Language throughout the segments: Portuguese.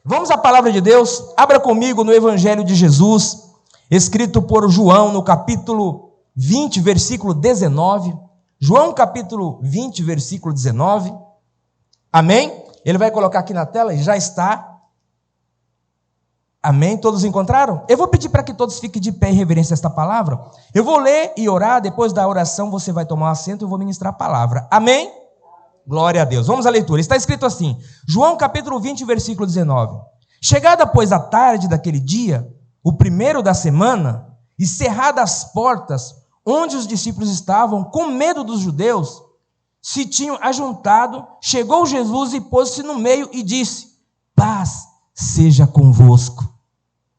Vamos à palavra de Deus. Abra comigo no Evangelho de Jesus, escrito por João, no capítulo 20, versículo 19. João, capítulo 20, versículo 19. Amém? Ele vai colocar aqui na tela e já está. Amém? Todos encontraram? Eu vou pedir para que todos fiquem de pé em reverência a esta palavra. Eu vou ler e orar. Depois da oração você vai tomar um assento e eu vou ministrar a palavra. Amém? Glória a Deus. Vamos à leitura. Está escrito assim, João capítulo 20, versículo 19. Chegada, pois, a tarde daquele dia, o primeiro da semana, e cerradas as portas onde os discípulos estavam, com medo dos judeus, se tinham ajuntado, chegou Jesus e pôs-se no meio e disse: paz seja convosco.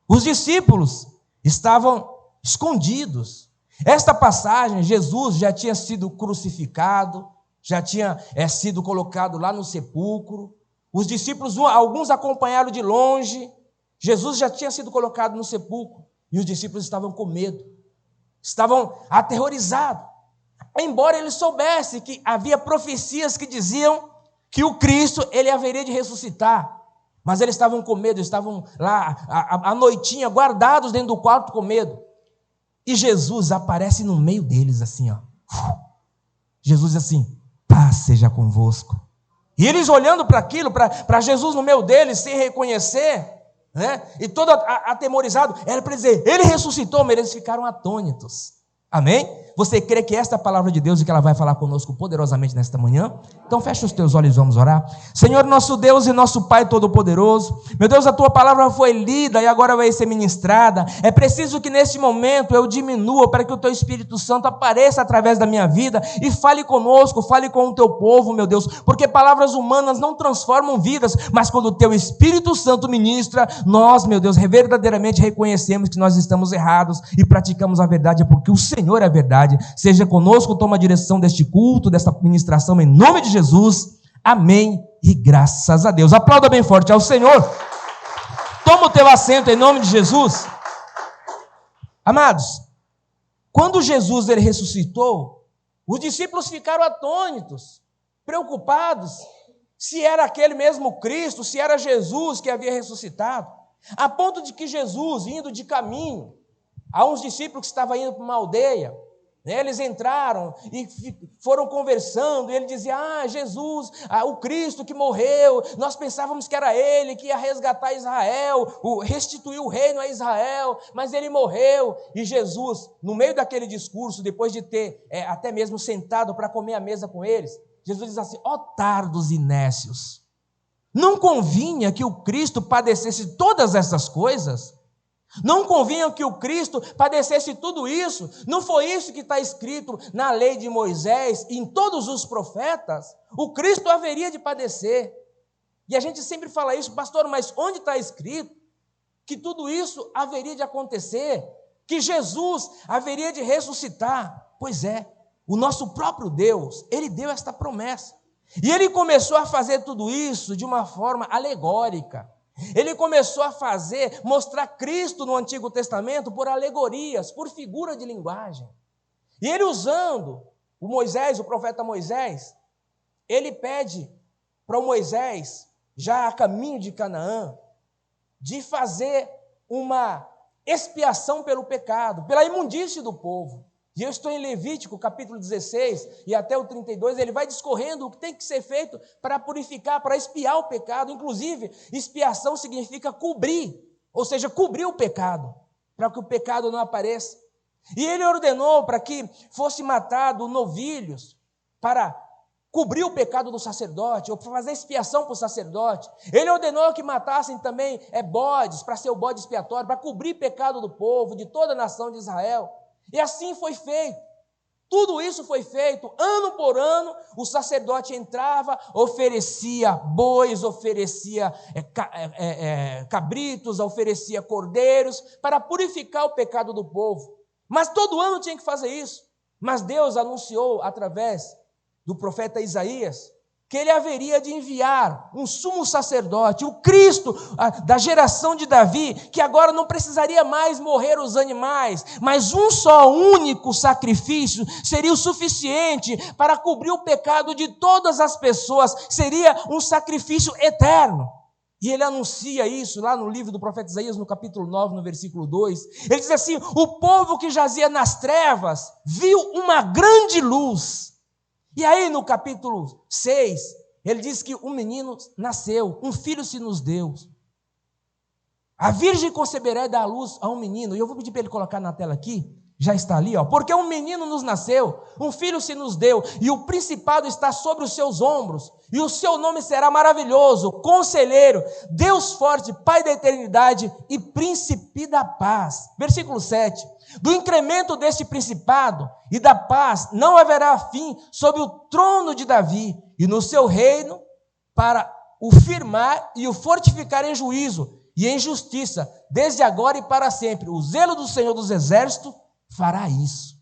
Os discípulos estavam escondidos. Esta passagem, Jesus já tinha sido crucificado, já tinha sido colocado lá no sepulcro. Os discípulos, alguns acompanharam de longe. Jesus já tinha sido colocado no sepulcro. E os discípulos estavam com medo. Estavam aterrorizados. Embora eles soubessem que havia profecias que diziam que o Cristo, ele haveria de ressuscitar. Mas eles estavam com medo, estavam lá à noitinha, guardados dentro do quarto com medo. E Jesus aparece no meio deles assim, ó. Jesus diz assim: paz seja convosco. E eles olhando para aquilo, para Jesus no meio deles, sem reconhecer, né? E todo atemorizado, era para dizer, ele ressuscitou, mas eles ficaram atônitos. Amém? Você crê que esta é a palavra de Deus e que ela vai falar conosco poderosamente nesta manhã? Então fecha os teus olhos e vamos orar. Senhor, nosso Deus e nosso Pai Todo-Poderoso, meu Deus, a tua palavra foi lida e agora vai ser ministrada. É preciso que neste momento eu diminua para que o teu Espírito Santo apareça através da minha vida e fale conosco, fale com o teu povo, meu Deus, porque palavras humanas não transformam vidas, mas quando o teu Espírito Santo ministra, nós, meu Deus, verdadeiramente reconhecemos que nós estamos errados e praticamos a verdade, porque o Senhor é a verdade. Seja conosco, toma a direção deste culto, desta ministração, em nome de Jesus. Amém e graças a Deus. Aplauda bem forte ao Senhor. Toma o teu assento em nome de Jesus. Amados, quando Jesus ele ressuscitou, os discípulos ficaram atônitos, preocupados, se era aquele mesmo Cristo, se era Jesus que havia ressuscitado, a ponto de que Jesus, indo de caminho, há uns discípulos que estavam indo para uma aldeia, eles entraram e foram conversando, e ele dizia: Jesus, o Cristo que morreu, nós pensávamos que era ele, que ia resgatar Israel, restituir o reino a Israel, mas ele morreu. E Jesus, no meio daquele discurso, depois de ter até mesmo sentado para comer à mesa com eles, Jesus diz assim: ó tardos e nécios, não convinha que o Cristo padecesse todas essas coisas? Não convinha que o Cristo padecesse tudo isso? Não foi isso que está escrito na lei de Moisés e em todos os profetas? O Cristo haveria de padecer. E a gente sempre fala isso, pastor, mas onde está escrito que tudo isso haveria de acontecer? Que Jesus haveria de ressuscitar? Pois é, o nosso próprio Deus, ele deu esta promessa. E ele começou a fazer tudo isso de uma forma alegórica. Ele começou a mostrar Cristo no Antigo Testamento por alegorias, por figura de linguagem. E ele usando o profeta Moisés, ele pede para o Moisés, já a caminho de Canaã, de fazer uma expiação pelo pecado, pela imundície do povo. E eu estou em Levítico, capítulo 16, e até o 32, ele vai discorrendo o que tem que ser feito para purificar, para expiar o pecado. Inclusive, expiação significa cobrir, ou seja, cobrir o pecado, para que o pecado não apareça. E ele ordenou para que fosse matado novilhos, para cobrir o pecado do sacerdote, ou para fazer expiação para o sacerdote. Ele ordenou que matassem também bodes, para ser o bode expiatório, para cobrir o pecado do povo, de toda a nação de Israel. E assim foi feito. Tudo isso foi feito, ano por ano, o sacerdote entrava, oferecia bois, oferecia cabritos, oferecia cordeiros, para purificar o pecado do povo. Mas todo ano tinha que fazer isso. Mas Deus anunciou, através do profeta Isaías, que ele haveria de enviar um sumo sacerdote, o Cristo da geração de Davi, que agora não precisaria mais morrer os animais, mas um só único sacrifício seria o suficiente para cobrir o pecado de todas as pessoas, seria um sacrifício eterno. E ele anuncia isso lá no livro do profeta Isaías, no capítulo 9, no versículo 2. Ele diz assim: o povo que jazia nas trevas viu uma grande luz. E aí no capítulo 6, ele diz que um menino nasceu, um filho se nos deu. A virgem conceberá e dar à luz a um menino. E eu vou pedir para ele colocar na tela aqui. Já está ali, ó. Porque um menino nos nasceu, um filho se nos deu, e o principado está sobre os seus ombros, e o seu nome será maravilhoso, conselheiro, Deus forte, Pai da eternidade e príncipe da paz. Versículo 7. Do incremento deste principado e da paz não haverá fim sobre o trono de Davi, e no seu reino, para o firmar e o fortificar em juízo e em justiça, desde agora e para sempre. O zelo do Senhor dos Exércitos fará isso.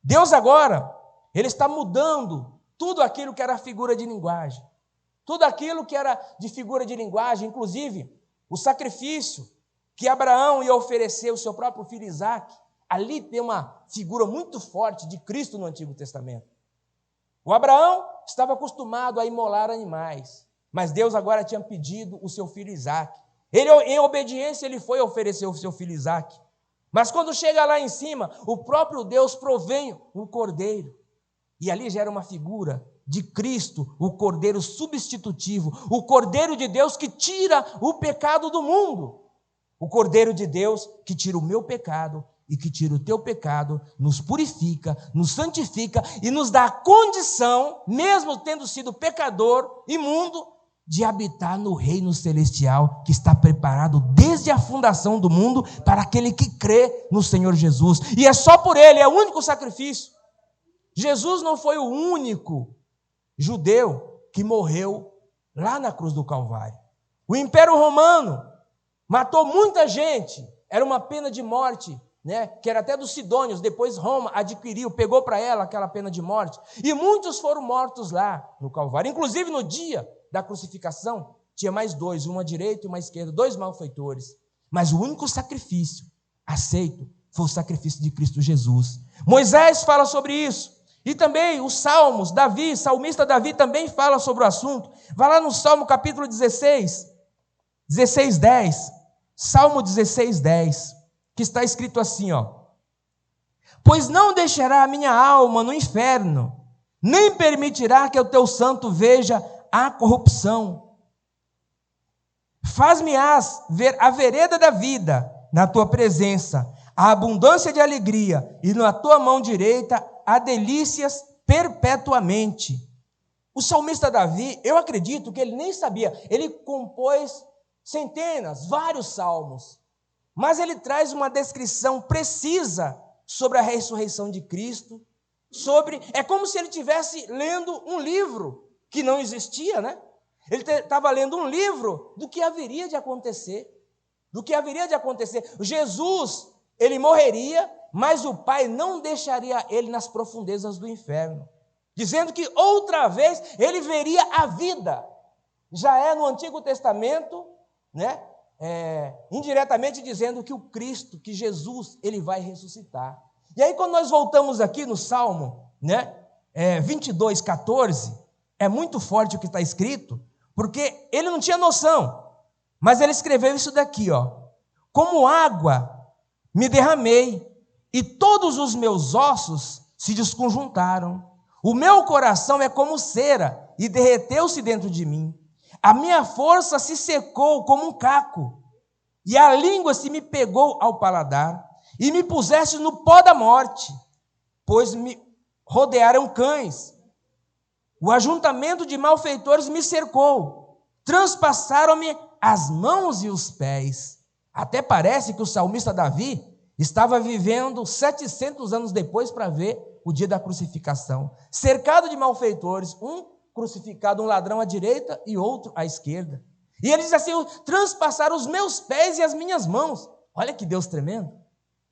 Deus agora, Ele está mudando tudo aquilo que era figura de linguagem. Tudo aquilo que era de figura de linguagem, inclusive o sacrifício que Abraão ia oferecer o seu próprio filho Isaque. Ali tem uma figura muito forte de Cristo no Antigo Testamento. O Abraão estava acostumado a imolar animais, mas Deus agora tinha pedido o seu filho Isaque. Ele, em obediência, ele foi oferecer o seu filho Isaque. Mas quando chega lá em cima, o próprio Deus provém um cordeiro. E ali já era uma figura de Cristo, o cordeiro substitutivo, o cordeiro de Deus que tira o pecado do mundo. O cordeiro de Deus que tira o meu pecado e que tira o teu pecado, nos purifica, nos santifica e nos dá a condição, mesmo tendo sido pecador, imundo, de habitar no reino celestial que está preparado desde a fundação do mundo para aquele que crê no Senhor Jesus. E é só por Ele, é o único sacrifício. Jesus não foi o único judeu que morreu lá na cruz do Calvário. O Império Romano matou muita gente, era uma pena de morte, né? Que era até dos sidônios, depois Roma adquiriu, pegou para ela aquela pena de morte. E muitos foram mortos lá no Calvário, inclusive no dia da crucificação, tinha mais dois, uma à direita e uma à esquerda, dois malfeitores. Mas o único sacrifício aceito foi o sacrifício de Cristo Jesus. Moisés fala sobre isso. E também os Salmos, Davi, salmista Davi também fala sobre o assunto. Vai lá no Salmo capítulo 16, 10. Salmo 16, 10, que está escrito assim, ó. Pois não deixará a minha alma no inferno, nem permitirá que o teu santo veja a corrupção. Faz-me-ás ver a vereda da vida na tua presença, a abundância de alegria, e na tua mão direita há delícias perpetuamente. O salmista Davi, eu acredito que ele nem sabia, ele compôs centenas, vários salmos, mas ele traz uma descrição precisa sobre a ressurreição de Cristo, é como se ele estivesse lendo um livro que não existia, né? Ele estava lendo um livro do que haveria de acontecer. Jesus, ele morreria, mas o Pai não deixaria ele nas profundezas do inferno, dizendo que outra vez ele veria a vida. Já é no Antigo Testamento, né? Indiretamente dizendo que o Cristo, que Jesus, ele vai ressuscitar. E aí quando nós voltamos aqui no Salmo, né? 22, 14, é muito forte o que está escrito, porque ele não tinha noção, mas ele escreveu isso daqui, ó. Como água me derramei, e todos os meus ossos se desconjuntaram. O meu coração é como cera, e derreteu-se dentro de mim. A minha força se secou como um caco, e a língua se me pegou ao paladar, e me puseste no pó da morte, pois me rodearam cães. O ajuntamento de malfeitores me cercou, transpassaram-me as mãos e os pés. Até parece que o salmista Davi estava vivendo 700 anos depois para ver o dia da crucificação. Cercado de malfeitores, um crucificado, um ladrão à direita e outro à esquerda. E ele diz assim: transpassaram os meus pés e as minhas mãos. Olha que Deus tremendo.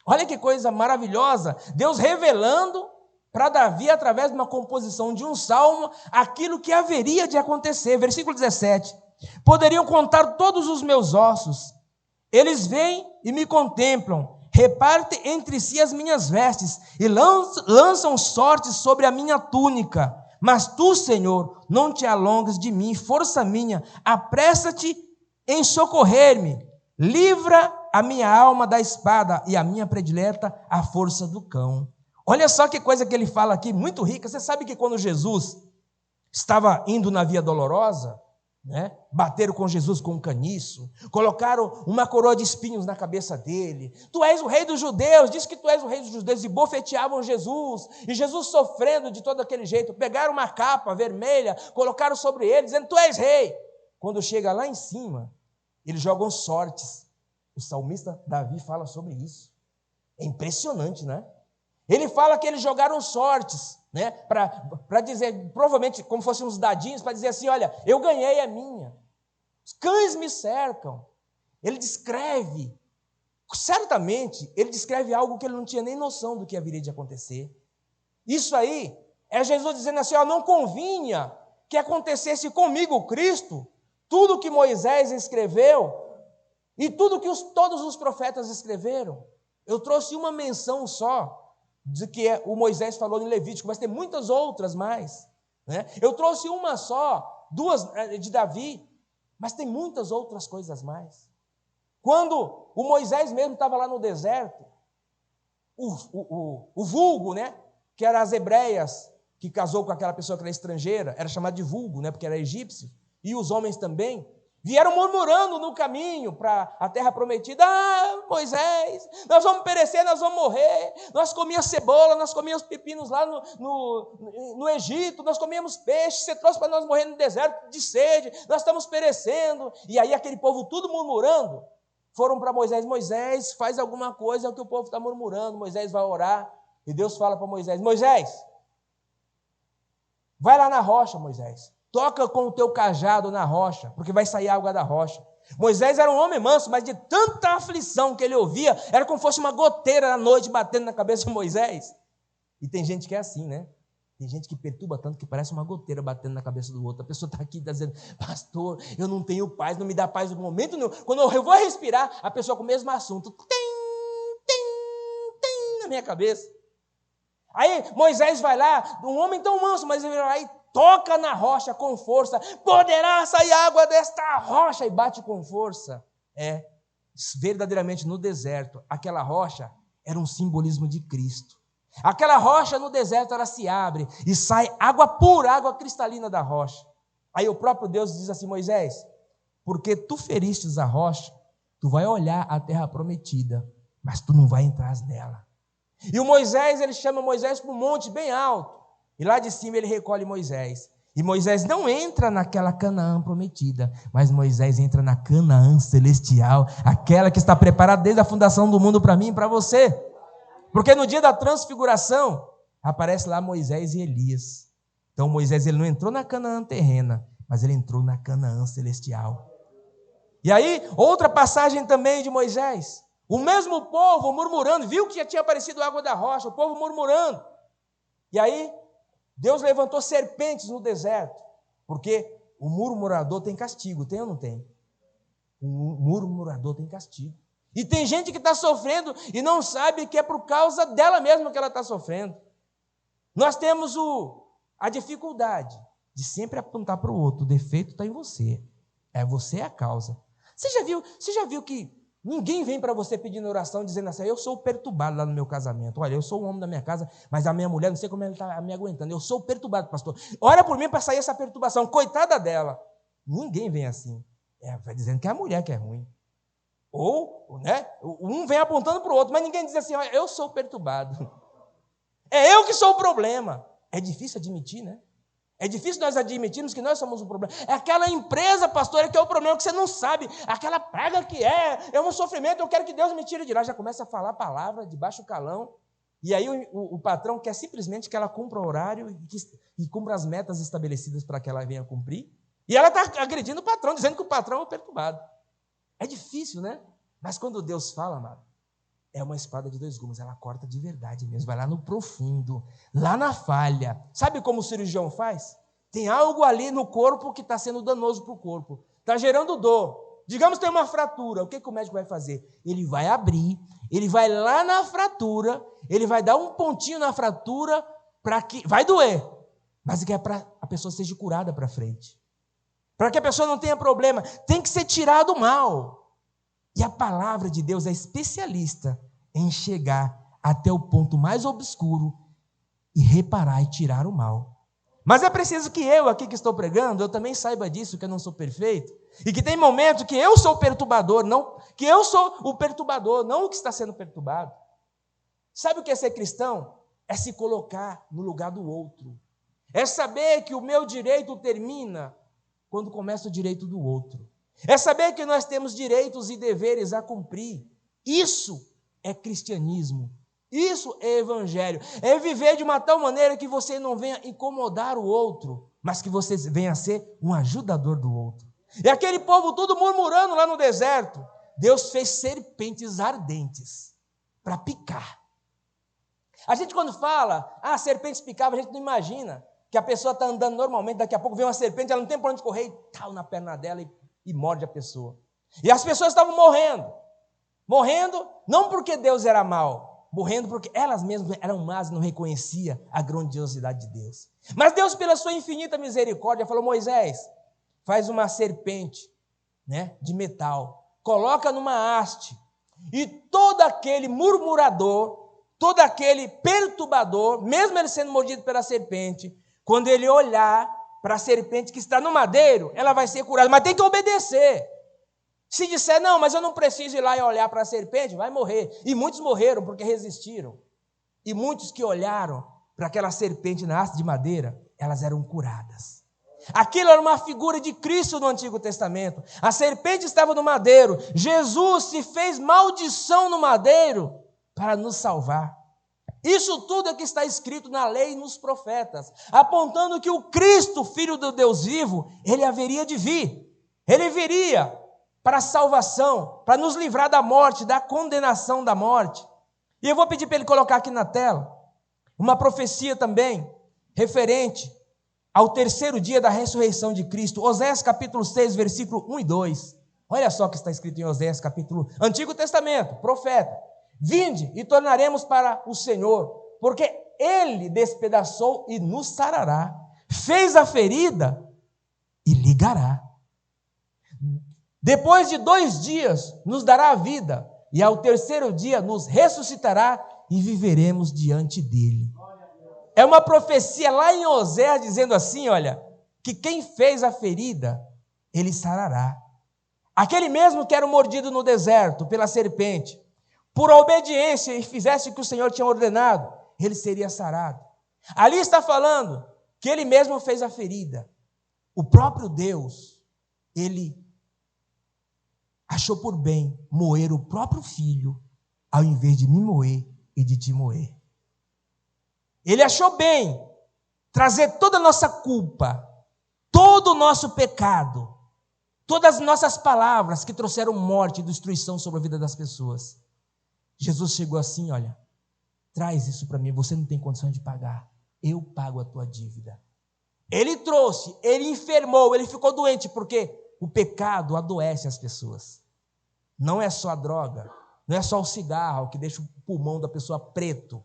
Olha que coisa maravilhosa. Deus revelando para Davi, através de uma composição de um salmo, aquilo que haveria de acontecer. Versículo 17. Poderiam contar todos os meus ossos. Eles vêm e me contemplam, repartem entre si as minhas vestes e lançam sortes sobre a minha túnica. Mas tu, Senhor, não te alongues de mim, força minha, apressa-te em socorrer-me. Livra a minha alma da espada e a minha predileta a força do cão. Olha só que coisa que ele fala aqui, muito rica. Você sabe que quando Jesus estava indo na Via Dolorosa, né, bateram com Jesus com um caniço, colocaram uma coroa de espinhos na cabeça dele. Tu és o rei dos judeus, diz que tu és o rei dos judeus, e bofeteavam Jesus, e Jesus sofrendo de todo aquele jeito, pegaram uma capa vermelha, colocaram sobre ele, dizendo, tu és rei. Quando chega lá em cima, eles jogam sortes. O salmista Davi fala sobre isso. É impressionante, né? Ele fala que eles jogaram sortes, né? Para dizer, provavelmente como fossem uns dadinhos, para dizer assim, olha, eu ganhei a minha. Os cães me cercam. Ele descreve, certamente, ele descreve algo que ele não tinha nem noção do que haveria de acontecer. Isso aí é Jesus dizendo assim, ó, não convinha que acontecesse comigo, Cristo, tudo que Moisés escreveu e tudo que todos os profetas escreveram. Eu trouxe uma menção só de que o Moisés falou em Levítico, mas tem muitas outras mais, né? Eu trouxe uma só, duas de Davi, mas tem muitas outras coisas mais. Quando o Moisés mesmo estava lá no deserto, o vulgo, né, que era as hebreias, que casou com aquela pessoa que era estrangeira, era chamado de vulgo, né, porque era egípcio, e os homens também, vieram murmurando no caminho para a terra prometida. Ah, Moisés, nós vamos perecer, nós vamos morrer. Nós comíamos cebola, nós comíamos pepinos lá no Egito, nós comíamos peixe, você trouxe para nós morrer no deserto de sede, nós estamos perecendo. E aí aquele povo tudo murmurando, foram para Moisés, Moisés, faz alguma coisa, é o que o povo está murmurando. Moisés vai orar, e Deus fala para Moisés, Moisés, vai lá na rocha, Moisés. Toca com o teu cajado na rocha, porque vai sair água da rocha. Moisés era um homem manso, mas de tanta aflição que ele ouvia, era como se fosse uma goteira à noite batendo na cabeça de Moisés. E tem gente que é assim, né? Tem gente que perturba tanto que parece uma goteira batendo na cabeça do outro. A pessoa está aqui dizendo, pastor, eu não tenho paz, não me dá paz no momento nenhum. Quando eu vou respirar, a pessoa com o mesmo assunto, tem na minha cabeça. Aí Moisés vai lá, um homem tão manso, mas ele vai lá e toca na rocha com força, poderá sair água desta rocha, e bate com força. Verdadeiramente no deserto, aquela rocha era um simbolismo de Cristo. Aquela rocha no deserto, ela se abre e sai água pura, água cristalina da rocha. Aí o próprio Deus diz assim, Moisés, porque tu feristes a rocha, tu vai olhar a terra prometida, mas tu não vai entrar nela. E o Moisés, ele chama Moisés para um monte bem alto, e lá de cima ele recolhe Moisés. E Moisés não entra naquela Canaã prometida, mas Moisés entra na Canaã celestial, aquela que está preparada desde a fundação do mundo para mim e para você. Porque no dia da transfiguração, aparece lá Moisés e Elias. Então Moisés ele não entrou na Canaã terrena, mas ele entrou na Canaã celestial. E aí, outra passagem também de Moisés. O mesmo povo murmurando, viu que já tinha aparecido água da rocha, o povo murmurando. E aí, Deus levantou serpentes no deserto, porque o murmurador tem castigo, tem ou não tem? O murmurador tem castigo. E tem gente que está sofrendo e não sabe que é por causa dela mesma que ela está sofrendo. Nós temos a dificuldade de sempre apontar para o outro, o defeito está em você. Você é a causa. Você já viu que ninguém vem para você pedindo oração, dizendo assim, eu sou perturbado lá no meu casamento. Olha, eu sou o homem da minha casa, mas a minha mulher, não sei como ela está me aguentando. Eu sou perturbado, pastor. Ora por mim para sair essa perturbação. Coitada dela. Ninguém vem assim. Vai dizendo que é a mulher que é ruim. Ou, né, um vem apontando para o outro, mas ninguém diz assim, olha, eu sou perturbado. É eu que sou o problema. É difícil admitir, né? É difícil nós admitirmos que nós somos o problema. É aquela empresa, pastor, que é o problema que você não sabe. Aquela praga que é um sofrimento, eu quero que Deus me tire de lá. Já começa a falar a palavra de baixo calão. E aí o patrão quer simplesmente que ela cumpra o horário e cumpra as metas estabelecidas para que ela venha cumprir. E ela está agredindo o patrão, dizendo que o patrão é o perturbado. É difícil, né? Mas quando Deus fala, amado, é uma espada de dois gumes, ela corta de verdade mesmo, vai lá no profundo, lá na falha. Sabe como o cirurgião faz? Tem algo ali no corpo que está sendo danoso para o corpo, está gerando dor. Digamos que tem uma fratura, o que o médico vai fazer? Ele vai abrir, ele vai lá na fratura, ele vai dar um pontinho na fratura, para que vai doer, mas é para a pessoa seja curada para frente. para que a pessoa não tenha problema. Tem que ser tirado o mal. E a palavra de Deus é especialista em chegar até o ponto mais obscuro e reparar e tirar o mal. Mas é preciso que eu aqui que estou pregando, eu também saiba disso, que eu não sou perfeito, e que tem momento que eu sou o perturbador, não, que eu sou o perturbador, não o que está sendo perturbado. Sabe o que é ser cristão? É se colocar no lugar do outro. É saber que o meu direito termina quando começa o direito do outro. É saber que nós temos direitos e deveres a cumprir. Isso é cristianismo. Isso é evangelho. É viver de uma tal maneira que você não venha incomodar o outro, mas que você venha ser um ajudador do outro. E aquele povo tudo murmurando lá no deserto, Deus fez serpentes ardentes para picar. A gente quando fala, serpentes picavam, a gente não imagina que a pessoa está andando normalmente, daqui a pouco vem uma serpente, ela não tem para onde correr, e tal na perna dela e morde a pessoa. E as pessoas estavam morrendo não porque Deus era mau, morrendo porque elas mesmas eram más e não reconheciam a grandiosidade de Deus. Mas Deus, pela sua infinita misericórdia, falou: Moisés, faz uma serpente, de metal, coloca numa haste, e todo aquele murmurador, todo aquele perturbador, mesmo ele sendo mordido pela serpente, quando ele olhar para a serpente que está no madeiro, ela vai ser curada, mas tem que obedecer. Se disser, não, mas eu não preciso ir lá e olhar para a serpente, vai morrer. E muitos morreram porque resistiram. E muitos que olharam para aquela serpente na haste de madeira, elas eram curadas. Aquilo era uma figura de Cristo no Antigo Testamento. A serpente estava no madeiro. Jesus se fez maldição no madeiro para nos salvar. Isso tudo é que está escrito na lei e nos profetas, apontando que o Cristo, Filho do Deus vivo, ele haveria de vir. Ele viria para a salvação, para nos livrar da morte, da condenação da morte. E eu vou pedir para ele colocar aqui na tela uma profecia também, referente ao terceiro dia da ressurreição de Cristo. Oséias capítulo 6, versículo 1 e 2. Olha só o que está escrito em Oséias capítulo 1, Antigo Testamento, profeta. Vinde e tornaremos para o Senhor, porque Ele despedaçou e nos sarará, fez a ferida e ligará. Depois de 2 dias nos dará a vida, e ao terceiro dia nos ressuscitará e viveremos diante dele. É uma profecia lá em Oséias dizendo assim, olha, que quem fez a ferida, ele sarará. Aquele mesmo que era mordido no deserto pela serpente, por obediência e fizesse o que o Senhor tinha ordenado, ele seria sarado. Ali está falando que ele mesmo fez a ferida. O próprio Deus, ele achou por bem moer o próprio filho, ao invés de me moer e de te moer. Ele achou bem trazer toda a nossa culpa, todo o nosso pecado, todas as nossas palavras que trouxeram morte e destruição sobre a vida das pessoas. Jesus chegou assim, olha, traz isso para mim, você não tem condição de pagar, eu pago a tua dívida. Ele trouxe, ele enfermou, ele ficou doente, porque o pecado adoece as pessoas. Não é só a droga, não é só o cigarro que deixa o pulmão da pessoa preto,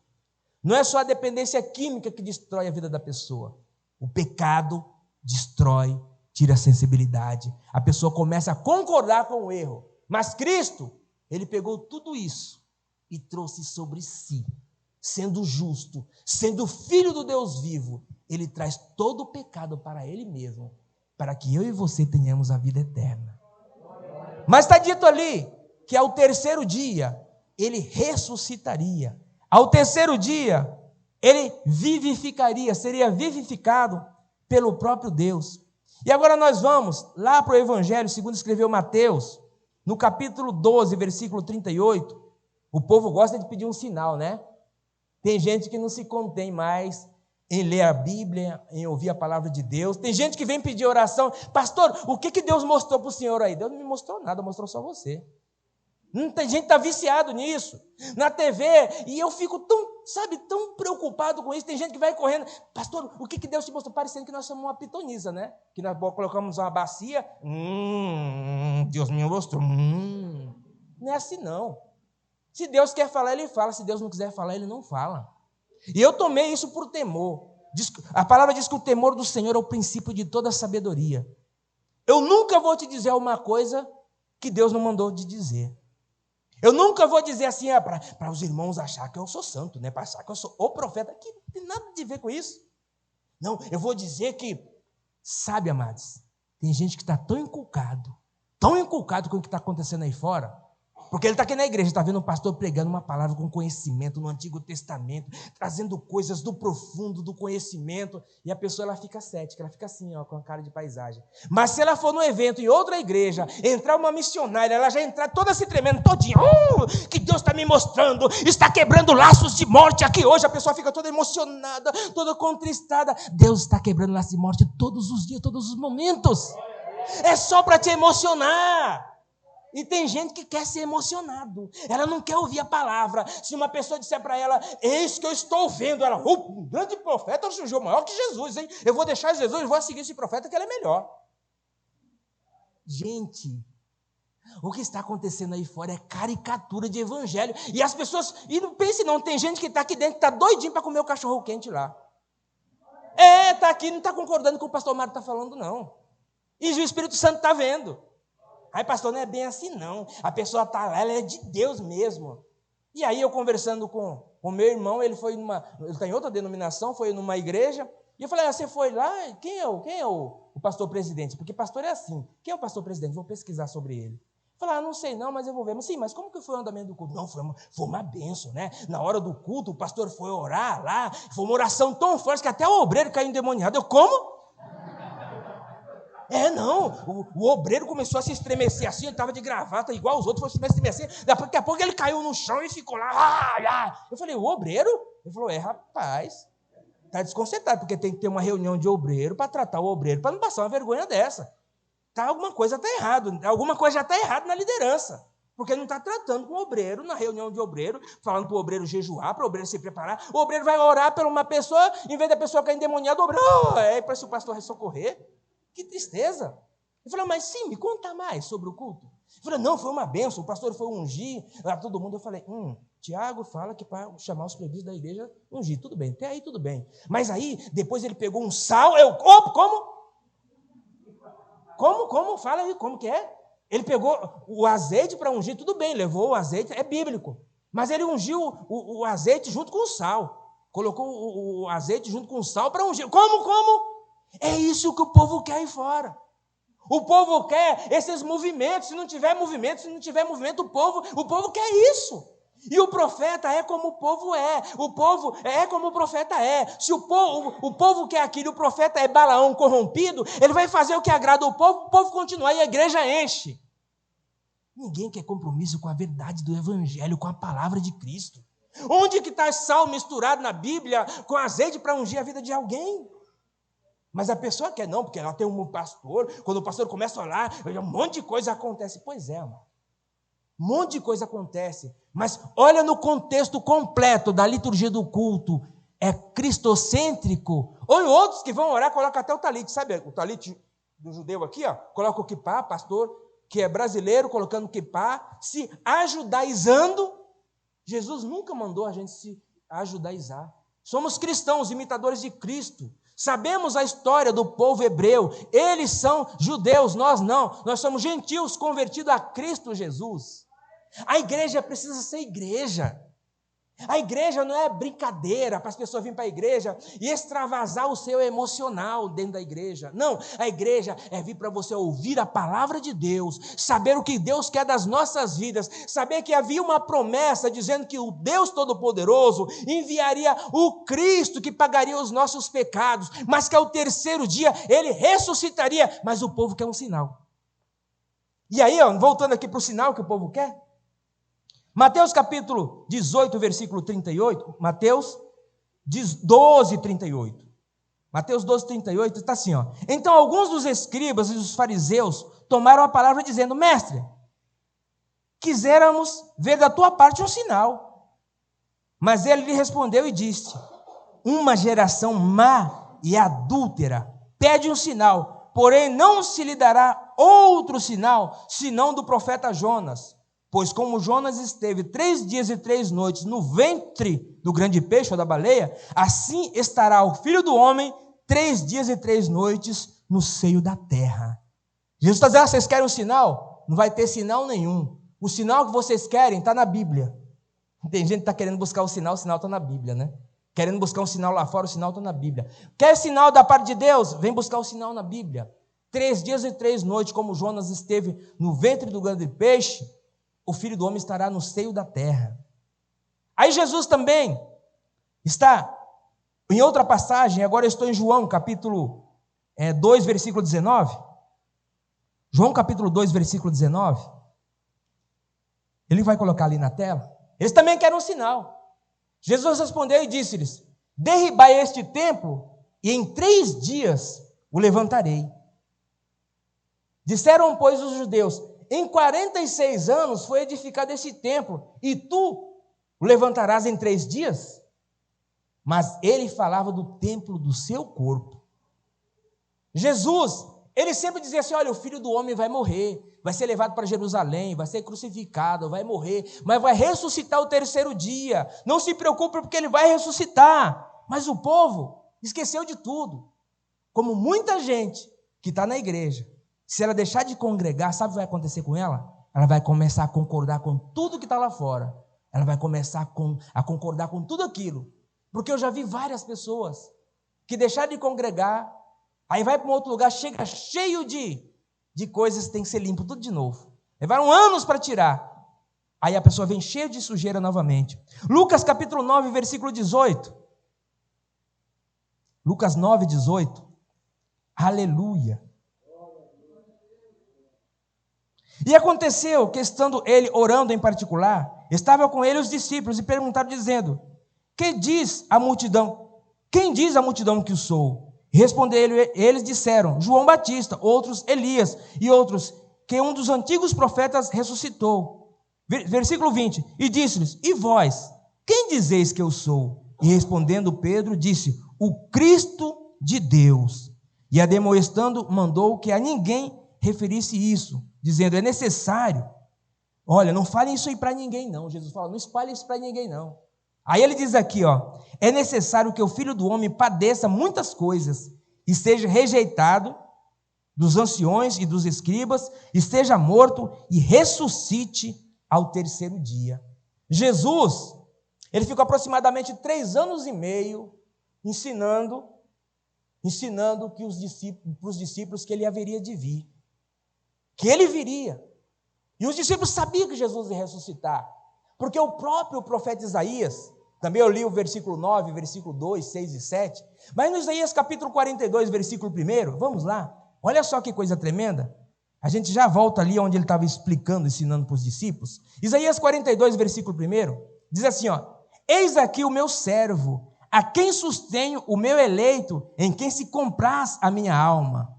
não é só a dependência química que destrói a vida da pessoa. O pecado destrói, tira a sensibilidade, a pessoa começa a concordar com o erro. Mas Cristo, ele pegou tudo isso e trouxe sobre si, sendo justo, sendo filho do Deus vivo, ele traz todo o pecado para ele mesmo, para que eu e você tenhamos a vida eterna. Mas está dito ali que ao terceiro dia ele ressuscitaria. Ao terceiro dia ele vivificaria, seria vivificado pelo próprio Deus. E agora nós vamos lá para o Evangelho, segundo escreveu Mateus, no capítulo 12, versículo 38. O povo gosta de pedir um sinal, né? Tem gente que não se contém mais em ler a Bíblia, em ouvir a palavra de Deus. Tem gente que vem pedir oração. Pastor, o que Deus mostrou para o senhor aí? Deus não me mostrou nada, mostrou só você. Tem gente que está viciado nisso, na TV, e eu fico tão preocupado com isso. Tem gente que vai correndo, pastor, o que Deus te mostrou? Parecendo que nós somos uma pitonisa, né? Que nós colocamos uma bacia, Deus me mostrou, Não é assim não. Se Deus quer falar, ele fala, se Deus não quiser falar, ele não fala. E eu tomei isso por temor. A palavra diz que o temor do Senhor é o princípio de toda a sabedoria. Eu nunca vou te dizer uma coisa que Deus não mandou te dizer. Eu nunca vou dizer assim, para os irmãos achar que eu sou santo, né? Para achar que eu sou o profeta, que não tem nada a ver com isso. Não, eu vou dizer que, sabe, amados, tem gente que está tão inculcado com o que está acontecendo aí fora, porque ele está aqui na igreja, está vendo um pastor pregando uma palavra com conhecimento no Antigo Testamento, trazendo coisas do profundo do conhecimento, e a pessoa ela fica cética, ela fica assim, ó, com a cara de paisagem. Mas se ela for num evento em outra igreja, entrar uma missionária, ela já entrar toda se tremendo, todinha, que Deus está me mostrando, está quebrando laços de morte aqui hoje, a pessoa fica toda emocionada, toda contristada. Deus está quebrando laços de morte todos os dias, todos os momentos. É só para te emocionar. E tem gente que quer ser emocionado. Ela não quer ouvir a palavra. Se uma pessoa disser para ela, eis que eu estou vendo, ela, um grande profeta surgiu maior que Jesus, hein? Eu vou deixar Jesus e vou seguir esse profeta que ele é melhor. Gente, o que está acontecendo aí fora é caricatura de evangelho. E as pessoas, e não pense não, tem gente que está aqui dentro, está doidinho para comer o cachorro quente lá. Está aqui, não está concordando com o que o pastor Mário está falando, não. E o Espírito Santo está vendo. Aí, pastor, não é bem assim, não. A pessoa está lá, ela é de Deus mesmo. E aí, eu conversando com o meu irmão, ele está em outra denominação, foi numa igreja, e eu falei, você foi lá? Quem é o pastor presidente? Porque pastor é assim. Quem é o pastor presidente? Vou pesquisar sobre ele. Eu falei, não sei não, mas eu vou ver. Mas, sim, mas como que foi o andamento do culto? Não, foi uma bênção, né? Na hora do culto, o pastor foi orar lá, foi uma oração tão forte que até o obreiro caiu endemoniado. Eu, como? O obreiro começou a se estremecer assim, ele estava de gravata, igual os outros, foi se estremecer, daqui a pouco ele caiu no chão e ficou lá. Eu falei, o obreiro? Ele falou, rapaz, está desconcertado, porque tem que ter uma reunião de obreiro para tratar o obreiro, para não passar uma vergonha dessa. Alguma coisa está errada, alguma coisa já está errada na liderança, porque não está tratando com o obreiro, na reunião de obreiro, falando para o obreiro jejuar, para o obreiro se preparar, o obreiro vai orar por uma pessoa, em vez da pessoa cair endemoniada, o obreiro, para se o pastor socorrer. Que tristeza. Eu falei, mas sim, me conta mais sobre o culto. Eu falei, não, foi uma bênção, o pastor foi ungir, lá todo mundo. Eu falei, Tiago fala que para chamar os previstos da igreja, ungir, tudo bem, até aí tudo bem. Mas aí, depois ele pegou um sal, como? Fala aí, como que é? Ele pegou o azeite para ungir, tudo bem, levou o azeite, é bíblico. Mas ele ungiu o azeite junto com o sal. Colocou o azeite junto com o sal para ungir. Como? É isso que o povo quer aí fora. O povo quer esses movimentos. Se não tiver movimento, o povo quer isso. E o profeta é como o povo é. O povo é como o profeta é. Se o povo quer aquilo, o profeta é Balaão corrompido, ele vai fazer o que agrada o povo continua e a igreja enche. Ninguém quer compromisso com a verdade do evangelho, com a palavra de Cristo. Onde que está sal misturado na Bíblia com azeite para ungir a vida de alguém? Mas a pessoa quer não, porque ela tem um pastor, quando o pastor começa a orar, um monte de coisa acontece. Pois é, amor. Um monte de coisa acontece. Mas olha no contexto completo da liturgia do culto. É cristocêntrico. Ou outros que vão orar, colocam até o talite. Sabe o talite do judeu aqui? Coloca o quipá, pastor, que é brasileiro, colocando o quipá, se ajudaizando. Jesus nunca mandou a gente se ajudaizar. Somos cristãos, imitadores de Cristo. Sabemos a história do povo hebreu. Eles são judeus, nós não. Nós somos gentios convertidos a Cristo Jesus. A igreja precisa ser igreja. A igreja não é brincadeira para as pessoas virem para a igreja e extravasar o seu emocional dentro da igreja. Não, a igreja é vir para você ouvir a palavra de Deus, saber o que Deus quer das nossas vidas, saber que havia uma promessa dizendo que o Deus Todo-Poderoso enviaria o Cristo que pagaria os nossos pecados, mas que ao terceiro dia ele ressuscitaria, mas o povo quer um sinal. E aí, voltando aqui para o sinal que o povo quer, Mateus capítulo 18, versículo 38, Mateus 12, 38. Mateus 12, 38 está assim, Então alguns dos escribas e dos fariseus tomaram a palavra dizendo, mestre, quiséramos ver da tua parte um sinal. Mas ele lhe respondeu e disse, uma geração má e adúltera pede um sinal, porém não se lhe dará outro sinal, senão do profeta Jonas. Pois como Jonas esteve 3 dias e 3 noites no ventre do grande peixe ou da baleia, assim estará o Filho do Homem 3 dias e 3 noites no seio da terra. Jesus está dizendo, vocês querem um sinal? Não vai ter sinal nenhum. O sinal que vocês querem está na Bíblia. Tem gente que está querendo buscar o sinal está na Bíblia, né? Querendo buscar um sinal lá fora, o sinal está na Bíblia. Quer sinal da parte de Deus? Vem buscar o sinal na Bíblia. 3 dias e 3 noites, como Jonas esteve no ventre do grande peixe, o Filho do Homem estará no seio da terra. Aí Jesus também está em outra passagem, agora eu estou em João, capítulo 2, versículo 19. João, capítulo 2, versículo 19. Ele vai colocar ali na tela. Eles também querem um sinal. Jesus respondeu e disse-lhes, derribai este templo e em 3 dias o levantarei. Disseram, pois, os judeus, em 46 anos foi edificado esse templo, e tu o levantarás em 3 dias? Mas ele falava do templo do seu corpo. Jesus, ele sempre dizia assim, olha, o Filho do Homem vai morrer, vai ser levado para Jerusalém, vai ser crucificado, vai morrer, mas vai ressuscitar o 3º dia. Não se preocupe porque ele vai ressuscitar. Mas o povo esqueceu de tudo. Como muita gente que está na igreja, se ela deixar de congregar, sabe o que vai acontecer com ela? Ela vai começar a concordar com tudo que está lá fora. Ela vai começar a concordar com tudo aquilo. Porque eu já vi várias pessoas que deixaram de congregar, aí vai para um outro lugar, chega cheio de coisas que tem que ser limpo, tudo de novo. Levaram anos para tirar. Aí a pessoa vem cheia de sujeira novamente. Lucas capítulo 9, versículo 18. Lucas 9, 18. Aleluia. E aconteceu que, estando ele orando em particular, estavam com ele os discípulos e perguntaram, dizendo, quem diz a multidão que eu sou? Responderam, eles disseram, João Batista, outros Elias, e outros, que um dos antigos profetas ressuscitou. Versículo 20, e disse-lhes, e vós, quem dizeis que eu sou? E respondendo Pedro, disse, o Cristo de Deus. E ademoestando, mandou que a ninguém referisse isso, dizendo, é necessário, olha, não falem isso aí para ninguém não, Jesus fala, não espalhe isso para ninguém não. Aí ele diz aqui, é necessário que o Filho do Homem padeça muitas coisas, e seja rejeitado dos anciões e dos escribas, e seja morto, e ressuscite ao 3º dia. Jesus, ele ficou aproximadamente 3 anos e meio, ensinando que para os discípulos que ele haveria de vir. Que ele viria. E os discípulos sabiam que Jesus ia ressuscitar. Porque o próprio profeta Isaías, também eu li o versículo 9, versículo 2, 6 e 7, mas no Isaías capítulo 42, versículo 1, vamos lá, olha só que coisa tremenda, a gente já volta ali onde ele estava explicando, ensinando para os discípulos. Isaías 42, versículo 1, diz assim, eis aqui o meu servo, a quem sustenho o meu eleito, em quem se compraz a minha alma.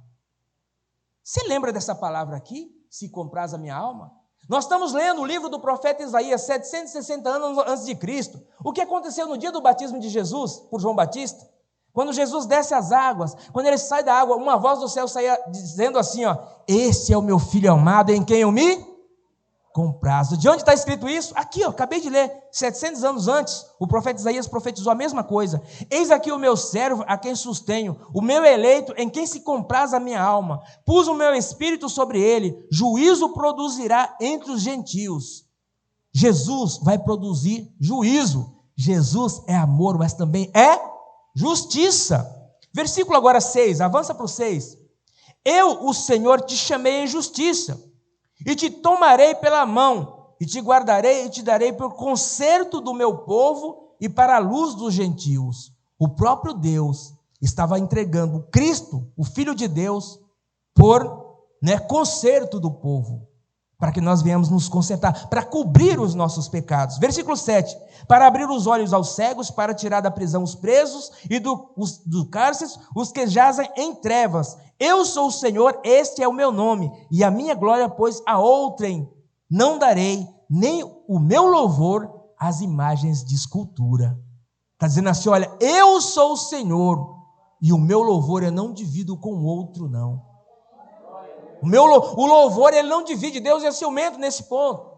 Você lembra dessa palavra aqui? Se compraz a minha alma? Nós estamos lendo o livro do profeta Isaías, 760 anos antes de Cristo. O que aconteceu no dia do batismo de Jesus, por João Batista? Quando Jesus desce as águas, quando ele sai da água, uma voz do céu saía dizendo assim, esse é o meu filho amado, em quem eu me comprazo. De onde está escrito isso? Aqui, acabei de ler, 700 anos antes, o profeta Isaías profetizou a mesma coisa. Eis aqui o meu servo, a quem sustenho, o meu eleito, em quem se compraz a minha alma. Pus o meu espírito sobre ele, juízo produzirá entre os gentios. Jesus vai produzir juízo. Jesus é amor, mas também é justiça. Versículo agora 6, avança para o 6. Eu, o Senhor, te chamei em justiça, e te tomarei pela mão, e te guardarei e te darei por conserto do meu povo e para a luz dos gentios. O próprio Deus estava entregando Cristo, o Filho de Deus, por conserto do povo, para que nós venhamos nos consertar, para cobrir os nossos pecados. Versículo 7, para abrir os olhos aos cegos, para tirar da prisão os presos e do cárcere os que jazem em trevas. Eu sou o Senhor, este é o meu nome, e a minha glória, pois a outrem não darei, nem o meu louvor às imagens de escultura. Está dizendo assim, olha, eu sou o Senhor, e o meu louvor eu não divido com outro, não. O louvor, ele não divide. Deus é ciumento nesse ponto.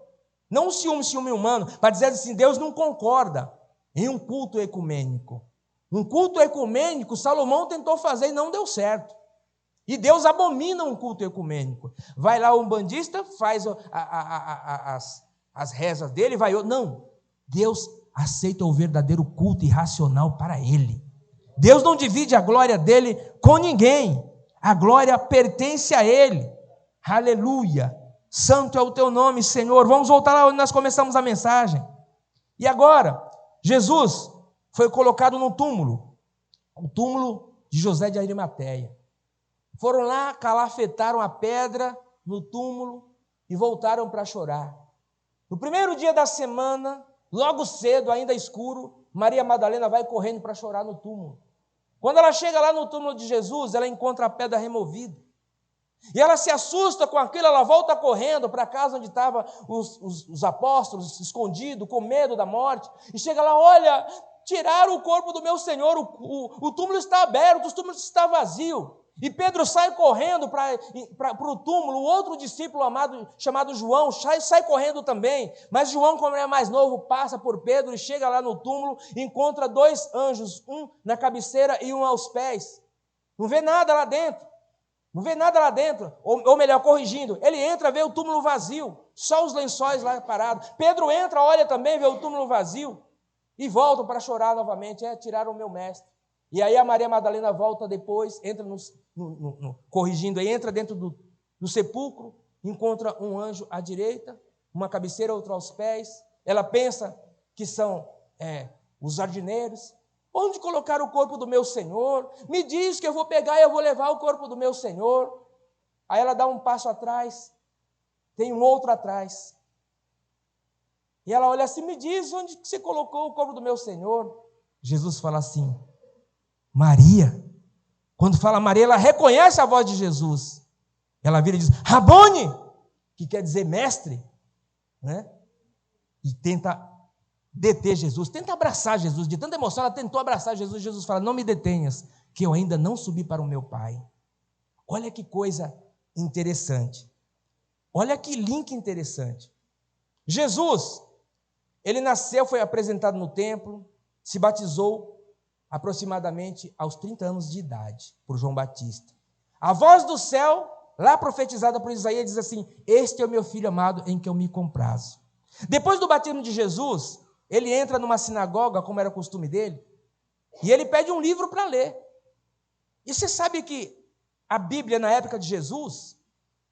Não o ciúme humano, para dizer assim, Deus não concorda em um culto ecumênico. Um culto ecumênico, Salomão tentou fazer e não deu certo. E Deus abomina um culto ecumênico. Vai lá um bandista, faz as rezas dele, vai outro. Não, Deus aceita o verdadeiro culto irracional para Ele. Deus não divide a glória dele com ninguém. A glória pertence a Ele. Aleluia. Santo é o teu nome, Senhor. Vamos voltar lá onde nós começamos a mensagem. E agora, Jesus foi colocado no túmulo. O túmulo de José de Arimateia. Foram lá, calafetaram a pedra no túmulo e voltaram para chorar. No primeiro dia da semana, logo cedo, ainda escuro, Maria Madalena vai correndo para chorar no túmulo. Quando ela chega lá no túmulo de Jesus, ela encontra a pedra removida. E ela se assusta com aquilo, ela volta correndo para a casa onde estavam os apóstolos, escondidos, com medo da morte. E chega lá, olha, tiraram o corpo do meu Senhor, o túmulo está aberto, o túmulo está vazio. E Pedro sai correndo para o túmulo, o outro discípulo amado, chamado João, sai correndo também. Mas João, como é mais novo, passa por Pedro e chega lá no túmulo e encontra 2 anjos, um na cabeceira e um aos pés. Não vê nada lá dentro. Não vê nada lá dentro. Ou melhor, corrigindo, ele entra, vê o túmulo vazio, só os lençóis lá parados. Pedro entra, olha também, vê o túmulo vazio e volta para chorar novamente. Tiraram o meu mestre. E aí a Maria Madalena volta depois, entra corrigindo, aí entra dentro do sepulcro, encontra um anjo à direita, uma cabeceira, outro aos pés. Ela pensa que são os jardineiros. Onde colocar o corpo do meu Senhor? Me diz que eu vou pegar e eu vou levar o corpo do meu Senhor. Aí ela dá um passo atrás, tem um outro atrás. E ela olha assim, me diz onde que você colocou o corpo do meu Senhor? Jesus fala assim, Maria. Quando fala Maria, ela reconhece a voz de Jesus. Ela vira e diz, Rabone, que quer dizer mestre, né? E tenta deter Jesus, tenta abraçar Jesus. De tanta emoção, ela tentou abraçar Jesus. Jesus fala, não me detenhas, que eu ainda não subi para o meu Pai. Olha que coisa interessante. Olha que link interessante. Jesus, ele nasceu, foi apresentado no templo, se batizou aproximadamente aos 30 anos de idade, por João Batista. A voz do céu, lá profetizada por Isaías, diz assim, este é o meu filho amado em que eu me comprazo. Depois do batismo de Jesus, ele entra numa sinagoga, como era o costume dele, e ele pede um livro para ler. E você sabe que a Bíblia, na época de Jesus,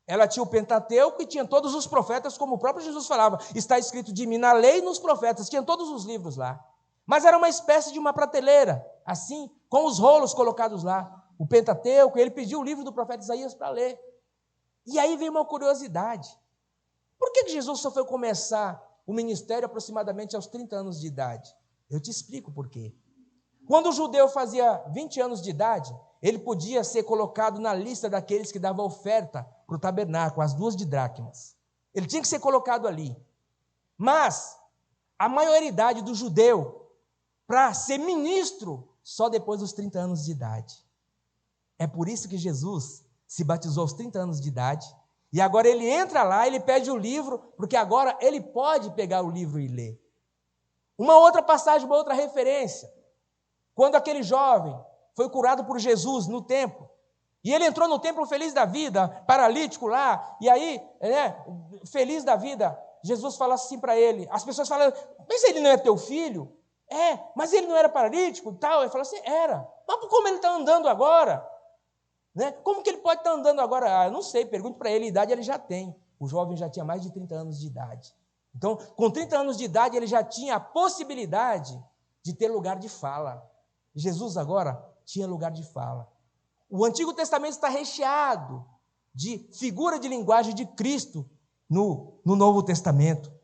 ela tinha o Pentateuco e tinha todos os profetas, como o próprio Jesus falava, está escrito de mim na lei e nos profetas, tinha todos os livros lá. Mas era uma espécie de uma prateleira, assim, com os rolos colocados lá. O Pentateuco, ele pediu o livro do profeta Isaías para ler. E aí veio uma curiosidade. Por que Jesus só foi começar o ministério aproximadamente aos 30 anos de idade? Eu te explico por quê. Quando o judeu fazia 20 anos de idade, ele podia ser colocado na lista daqueles que davam oferta para o tabernáculo, as 2 dracmas. Ele tinha que ser colocado ali. Mas a maioridade do judeu, para ser ministro, só depois dos 30 anos de idade. É por isso que Jesus se batizou aos 30 anos de idade, e agora ele entra lá, ele pede o livro, porque agora ele pode pegar o livro e ler. Uma outra passagem, uma outra referência, quando aquele jovem foi curado por Jesus no templo, e ele entrou no templo feliz da vida, paralítico lá, e aí, feliz da vida, Jesus fala assim para ele, as pessoas falam, mas ele não é teu filho? Mas ele não era paralítico e tal? Ele fala assim, era. Mas como ele está andando agora? Né? Como que ele pode estar andando agora? Eu não sei, pergunto para ele, a idade ele já tem. O jovem já tinha mais de 30 anos de idade. Então, com 30 anos de idade, ele já tinha a possibilidade de ter lugar de fala. Jesus agora tinha lugar de fala. O Antigo Testamento está recheado de figura de linguagem de Cristo no Novo Testamento.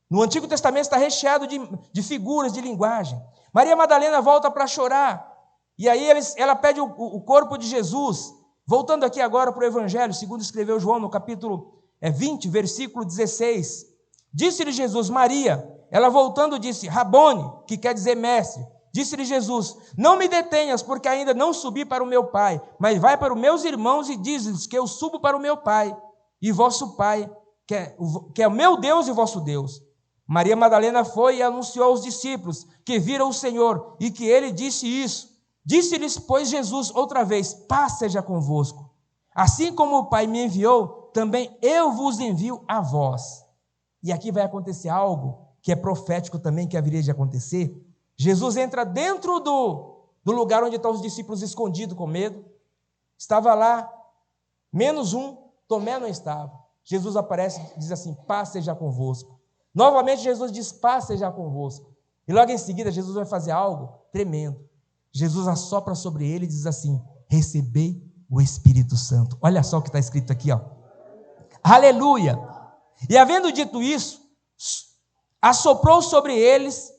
No Antigo Testamento está recheado de figuras de linguagem. Maria Madalena volta para chorar. E aí ela pede o corpo de Jesus. Voltando aqui agora para o Evangelho, segundo escreveu João, no capítulo 20, versículo 16. Disse-lhe Jesus, Maria, ela voltando disse, Rabone, que quer dizer mestre. Disse-lhe Jesus, não me detenhas, porque ainda não subi para o meu Pai, mas vai para os meus irmãos e diz-lhes que eu subo para o meu Pai e vosso Pai, que é o meu Deus e vosso Deus. Maria Madalena foi e anunciou aos discípulos que viram o Senhor e que ele disse isso. Disse-lhes, pois, Jesus outra vez, paz seja convosco. Assim como o Pai me enviou, também eu vos envio a vós. E aqui vai acontecer algo que é profético também, que haveria de acontecer. Jesus entra dentro do lugar onde estão os discípulos escondidos com medo. Estava lá, menos um, Tomé não estava. Jesus aparece e diz assim: paz seja convosco. Novamente Jesus diz: paz seja convosco. E logo em seguida Jesus vai fazer algo tremendo. Jesus assopra sobre ele e diz assim: recebei o Espírito Santo. Olha só o que está escrito aqui, ó. Aleluia! E havendo dito isso, assoprou sobre eles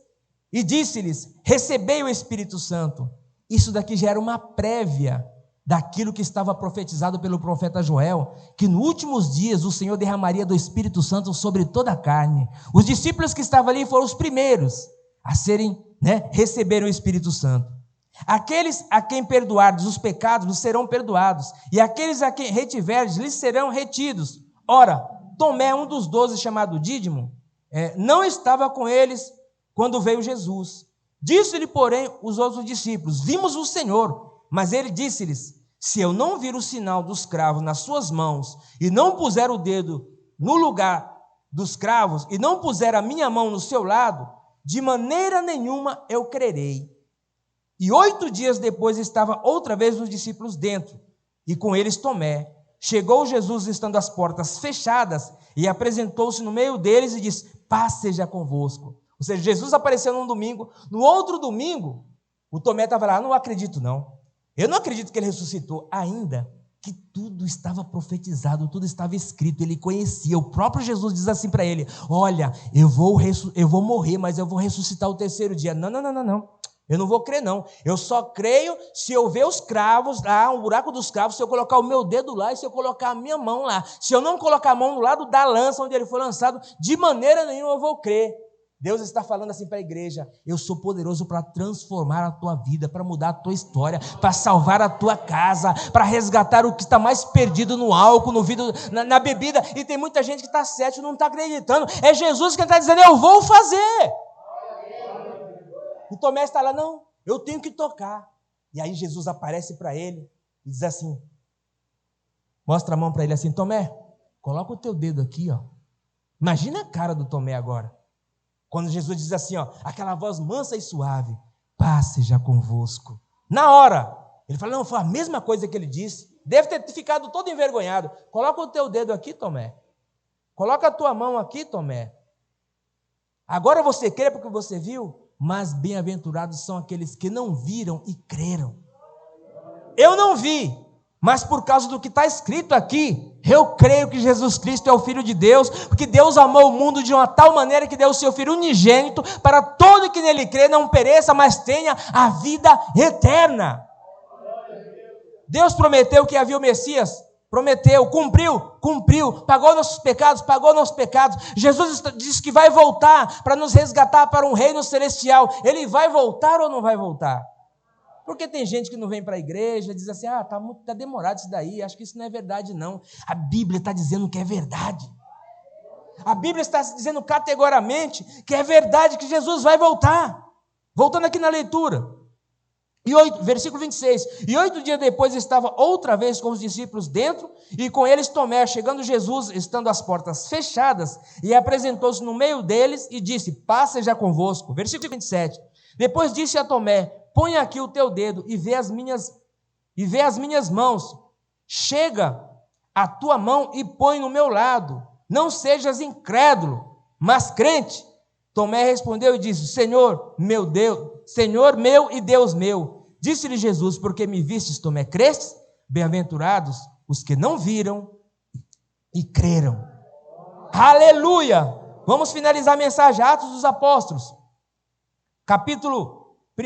e disse-lhes: recebei o Espírito Santo. Isso daqui já era uma prévia daquilo que estava profetizado pelo profeta Joel, que nos últimos dias o Senhor derramaria do Espírito Santo sobre toda a carne. Os discípulos que estavam ali foram os primeiros a receberam o Espírito Santo. Aqueles a quem perdoardes os pecados lhes serão perdoados, e aqueles a quem retiverdes lhes serão retidos. Ora, Tomé, um dos 12, chamado Dídimo, não estava com eles quando veio Jesus. Disse-lhe, porém, os outros discípulos: vimos o Senhor. Mas ele disse-lhes: se eu não vir o sinal dos cravos nas suas mãos, e não puser o dedo no lugar dos cravos, e não puser a minha mão no seu lado, de maneira nenhuma eu crerei. E 8 dias depois estava outra vez os discípulos dentro, e com eles Tomé. Chegou Jesus estando as portas fechadas, e apresentou-se no meio deles e disse: paz seja convosco. Ou seja, Jesus apareceu num domingo, no outro domingo, o Tomé estava lá: não acredito não. Eu não acredito que ele ressuscitou, ainda que tudo estava profetizado, tudo estava escrito, ele conhecia. O próprio Jesus diz assim para ele: olha, eu vou morrer, mas eu vou ressuscitar o 3º dia. Não, eu não vou crer não, eu só creio se eu ver os cravos lá, o buraco dos cravos, se eu colocar o meu dedo lá e se eu colocar a minha mão lá. Se eu não colocar a mão do lado da lança onde ele foi lançado, de maneira nenhuma eu vou crer. Deus está falando assim para a igreja: eu sou poderoso para transformar a tua vida, para mudar a tua história, para salvar a tua casa, para resgatar o que está mais perdido no álcool, no vidro, na bebida. E tem muita gente que está cético, não está acreditando. É Jesus que está dizendo: eu vou fazer. E Tomé está lá: não, eu tenho que tocar. E aí Jesus aparece para ele e diz assim, mostra a mão para ele assim: Tomé, coloca o teu dedo aqui, ó. Imagina a cara do Tomé agora. Quando Jesus diz assim, ó, aquela voz mansa e suave: paz seja convosco. Na hora, ele fala: não, foi a mesma coisa que ele disse. Deve ter ficado todo envergonhado. Coloca o teu dedo aqui, Tomé. Coloca a tua mão aqui, Tomé. Agora você crê porque você viu? Mas bem-aventurados são aqueles que não viram e creram. Eu não vi, mas por causa do que está escrito aqui, eu creio que Jesus Cristo é o Filho de Deus, porque Deus amou o mundo de uma tal maneira que deu o seu Filho unigênito, para todo que nele crê não pereça, mas tenha a vida eterna. Deus prometeu que havia o Messias, prometeu, cumpriu, pagou nossos pecados. Jesus disse que vai voltar para nos resgatar para um reino celestial. Ele vai voltar ou não vai voltar? Porque tem gente que não vem para a igreja, diz assim: tá demorado isso daí, acho que isso não é verdade não. A Bíblia está dizendo que é verdade. A Bíblia está dizendo categoricamente que é verdade, que Jesus vai voltar. Voltando aqui na leitura. Versículo 26. E 8 dias depois estava outra vez com os discípulos dentro, e com eles Tomé. Chegando Jesus, estando as portas fechadas, e apresentou-se no meio deles e disse: paz seja convosco. Versículo 27. Depois disse a Tomé: põe aqui o teu dedo e vê as minhas mãos. Chega a tua mão e põe no meu lado. Não sejas incrédulo, mas crente. Tomé respondeu e disse: Senhor, meu Deus, Senhor meu e Deus meu. Disse-lhe Jesus: porque me vistes, Tomé, crestes? Bem-aventurados os que não viram e creram. Aleluia! Vamos finalizar a mensagem. Atos dos Apóstolos, capítulo 1,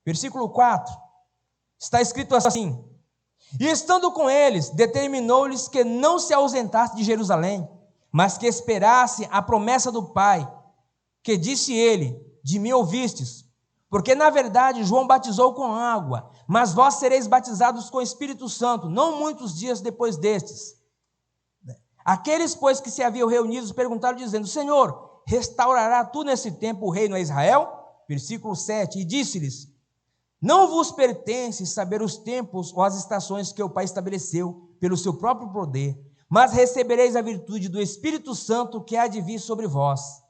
versículo 4. Está escrito assim: e estando com eles, determinou-lhes que não se ausentasse de Jerusalém, mas que esperasse a promessa do Pai, que disse ele: de mim ouvistes, porque na verdade João batizou com água, mas vós sereis batizados com o Espírito Santo, não muitos dias depois destes. Aqueles, pois, que se haviam reunidos, perguntaram, dizendo: Senhor, restaurará tu nesse tempo o reino a Israel? Versículo 7, e disse-lhes: Não vos pertence saber os tempos ou as estações que o Pai estabeleceu pelo seu próprio poder, mas recebereis a virtude do Espírito Santo que há de vir sobre vós.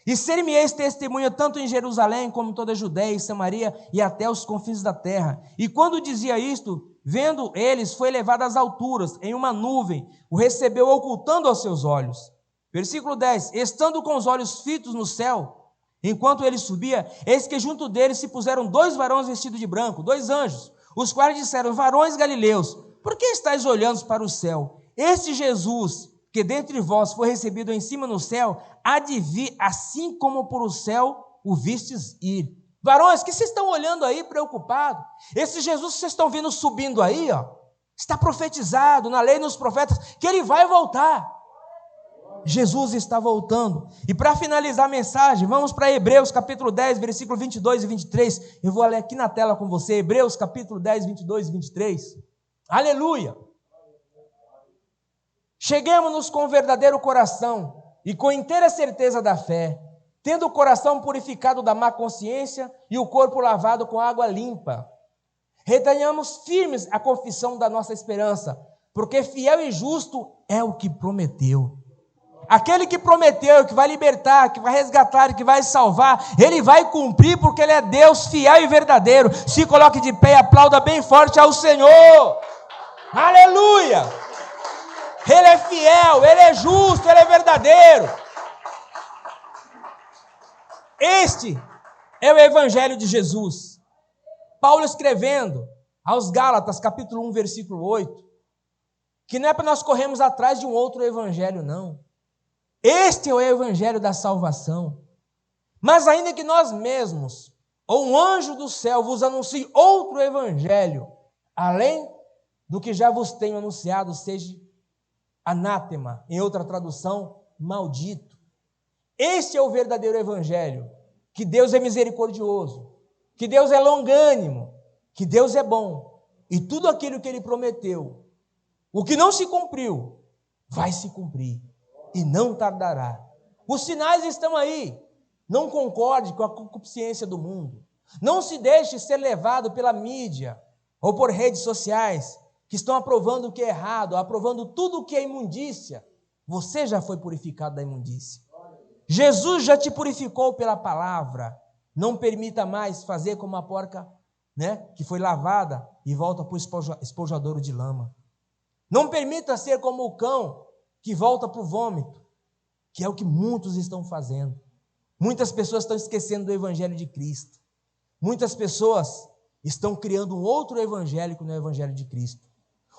E ser-me-eis testemunha tanto em Jerusalém como em toda a Judéia e Samaria e até os confins da terra. E quando dizia isto, vendo eles, foi levado às alturas, em uma nuvem, o recebeu ocultando aos seus olhos. Versículo 10, estando com os olhos fitos no céu, enquanto ele subia, eis que junto dele se puseram 2 varões vestidos de branco, 2 anjos, os quais disseram, varões galileus, por que estáis olhando para o céu? Este Jesus, que dentre vós foi recebido em cima no céu, há de vir assim como por o céu o vistes ir. Varões, que vocês estão olhando aí preocupados? Esse Jesus que vocês estão vendo subindo aí, ó, está profetizado na lei e nos profetas, que ele vai voltar. Jesus está voltando. E para finalizar a mensagem, vamos para Hebreus capítulo 10, versículo 22 e 23. Eu vou ler aqui na tela com você, Hebreus capítulo 10, 22 e 23. Aleluia! Cheguemos-nos com o verdadeiro coração e com inteira certeza da fé, tendo o coração purificado da má consciência e o corpo lavado com água limpa. Retenhamos firmes a confissão da nossa esperança, porque fiel e justo é o que prometeu. Aquele que prometeu, que vai libertar, que vai resgatar, que vai salvar, ele vai cumprir porque ele é Deus fiel e verdadeiro. Se coloque de pé e aplauda bem forte ao Senhor. Aleluia! Ele é fiel, ele é justo, ele é verdadeiro. Este é o Evangelho de Jesus. Paulo escrevendo aos Gálatas, capítulo 1, versículo 8, que não é para nós corrermos atrás de um outro evangelho, não. Este é o evangelho da salvação. Mas ainda que nós mesmos, ou um anjo do céu, vos anuncie outro evangelho, além do que já vos tenho anunciado, seja anátema, em outra tradução, maldito. Este é o verdadeiro evangelho, que Deus é misericordioso, que Deus é longânimo, que Deus é bom, e tudo aquilo que Ele prometeu, o que não se cumpriu, vai se cumprir, e não tardará. Os sinais estão aí. Não concorde com a concupiscência do mundo. Não se deixe ser levado pela mídia, ou por redes sociais, que estão aprovando o que é errado, aprovando tudo o que é imundícia. Você já foi purificado da imundícia. Jesus já te purificou pela palavra. Não permita mais fazer como a porca, que foi lavada e volta para o esponjadouro de lama. Não permita ser como o cão que volta para o vômito, que é o que muitos estão fazendo. Muitas pessoas estão esquecendo do evangelho de Cristo. Muitas pessoas estão criando um outro evangelho que não é o evangelho de Cristo.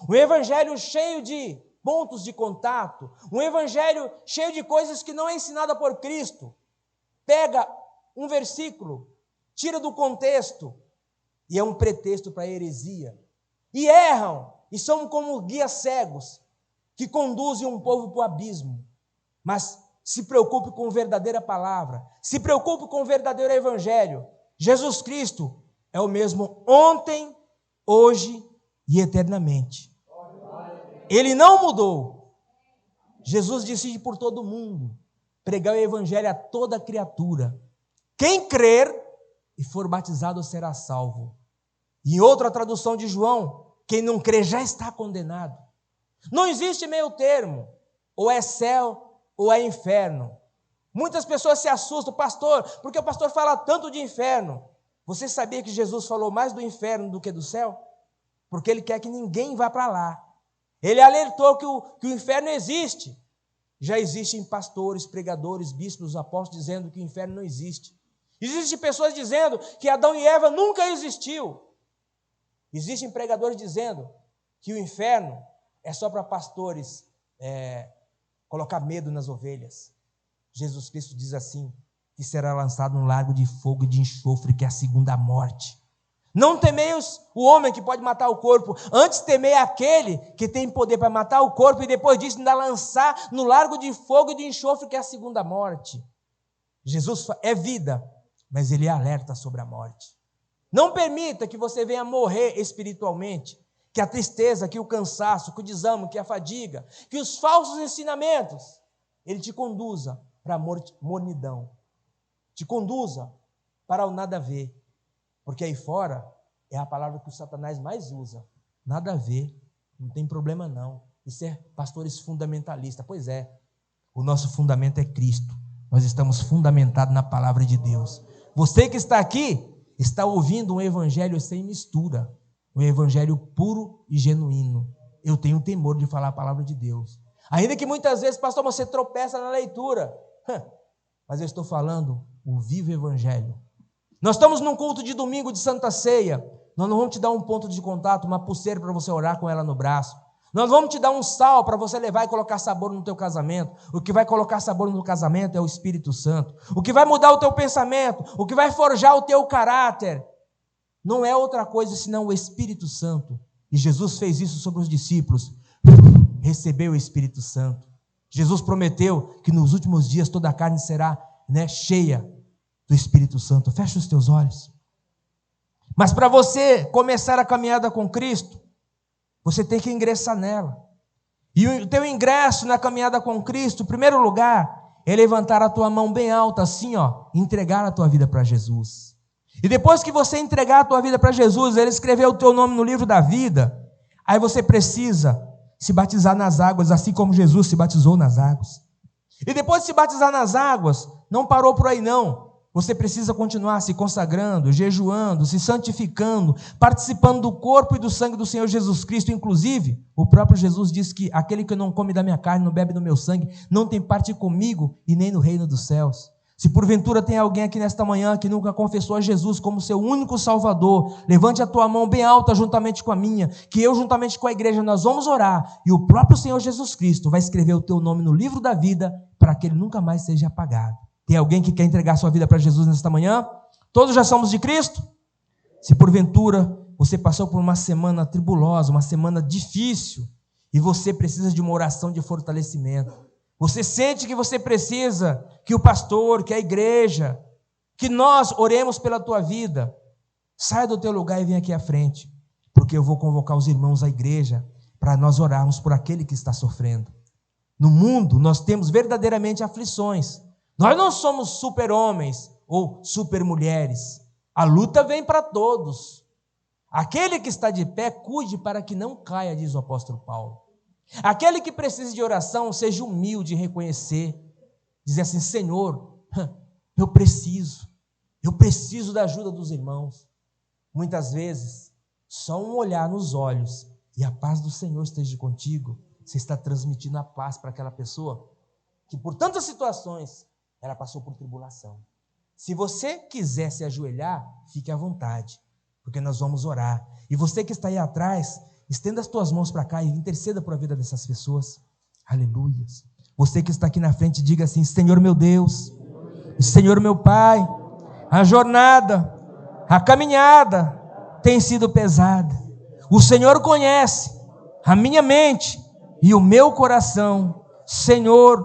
Um evangelho cheio de pontos de contato, um evangelho cheio de coisas que não é ensinada por Cristo. Pega um versículo, tira do contexto, e é um pretexto para a heresia. E erram, e são como guias cegos, que conduzem um povo para o abismo. Mas se preocupe com a verdadeira palavra, se preocupe com o verdadeiro evangelho. Jesus Cristo é o mesmo ontem, hoje e eternamente. Ele não mudou. Jesus decide por todo mundo pregar o evangelho a toda criatura. Quem crer e for batizado será salvo. E em outra tradução de João, quem não crer já está condenado. Não existe meio termo, ou é céu ou é inferno. Muitas pessoas se assustam, pastor, porque o pastor fala tanto de inferno. Você sabia que Jesus falou mais do inferno do que do céu? Porque ele quer que ninguém vá para lá. Ele alertou que o inferno existe. Já existem pastores, pregadores, bispos, apóstolos dizendo que o inferno não existe. Existem pessoas dizendo que Adão e Eva nunca existiu. Existem pregadores dizendo que o inferno é só para pastores colocar medo nas ovelhas. Jesus Cristo diz assim, que será lançado um lago de fogo e de enxofre, que é a segunda morte. Não temeis o homem que pode matar o corpo, antes temei aquele que tem poder para matar o corpo e depois disso ainda lançar no lago de fogo e de enxofre, que é a segunda morte. Jesus é vida, mas ele alerta sobre a morte. Não permita que você venha morrer espiritualmente, que a tristeza, que o cansaço, que o desânimo, que a fadiga, que os falsos ensinamentos, ele te conduza para a mornidão, te conduza para o nada a ver. Porque aí fora é a palavra que o Satanás mais usa. Nada a ver, não tem problema não. Isso é pastores fundamentalistas. Pois é, o nosso fundamento é Cristo. Nós estamos fundamentados na palavra de Deus. Você que está aqui, está ouvindo um evangelho sem mistura. Um evangelho puro e genuíno. Eu tenho temor de falar a palavra de Deus. Ainda que muitas vezes, pastor, você tropeça na leitura. Mas eu estou falando o vivo evangelho. Nós estamos num culto de domingo de Santa Ceia. Nós não vamos te dar um ponto de contato, uma pulseira para você orar com ela no braço. Nós vamos te dar um sal para você levar e colocar sabor no teu casamento. O que vai colocar sabor no casamento é o Espírito Santo. O que vai mudar o teu pensamento, o que vai forjar o teu caráter, não é outra coisa senão o Espírito Santo. E Jesus fez isso sobre os discípulos. Recebeu o Espírito Santo. Jesus prometeu que nos últimos dias toda a carne será, cheia do Espírito Santo. Fecha os teus olhos. Mas para você começar a caminhada com Cristo, você tem que ingressar nela. E o teu ingresso na caminhada com Cristo, em primeiro lugar, é levantar a tua mão bem alta, assim, entregar a tua vida para Jesus. E depois que você entregar a tua vida para Jesus, Ele escreveu o teu nome no livro da vida, aí você precisa se batizar nas águas, assim como Jesus se batizou nas águas. E depois de se batizar nas águas, não parou por aí não. Você precisa continuar se consagrando, jejuando, se santificando, participando do corpo e do sangue do Senhor Jesus Cristo. Inclusive, o próprio Jesus disse que aquele que não come da minha carne, não bebe do meu sangue, não tem parte comigo e nem no reino dos céus. Se porventura tem alguém aqui nesta manhã que nunca confessou a Jesus como seu único Salvador, levante a tua mão bem alta juntamente com a minha, que eu juntamente com a igreja nós vamos orar, e o próprio Senhor Jesus Cristo vai escrever o teu nome no livro da vida, para que ele nunca mais seja apagado. Tem alguém que quer entregar sua vida para Jesus nesta manhã? Todos já somos de Cristo? Se porventura você passou por uma semana tribulosa, uma semana difícil, e você precisa de uma oração de fortalecimento, você sente que você precisa que o pastor, que a igreja, que nós oremos pela tua vida, saia do teu lugar e vem aqui à frente, porque eu vou convocar os irmãos à igreja para nós orarmos por aquele que está sofrendo. No mundo nós temos verdadeiramente aflições. Nós não somos super-homens ou super-mulheres. A luta vem para todos. Aquele que está de pé, cuide para que não caia, diz o apóstolo Paulo. Aquele que precisa de oração, seja humilde em reconhecer, dizer assim: Senhor, eu preciso da ajuda dos irmãos. Muitas vezes, só um olhar nos olhos e a paz do Senhor esteja contigo, você está transmitindo a paz para aquela pessoa que por tantas situações ela passou por tribulação. Se você quiser se ajoelhar, fique à vontade, porque nós vamos orar. E você que está aí atrás, estenda as tuas mãos para cá e interceda por a vida dessas pessoas. Aleluia. Você que está aqui na frente, diga assim: Senhor meu Deus, Senhor meu Pai, a jornada, a caminhada tem sido pesada. O Senhor conhece a minha mente e o meu coração. Senhor,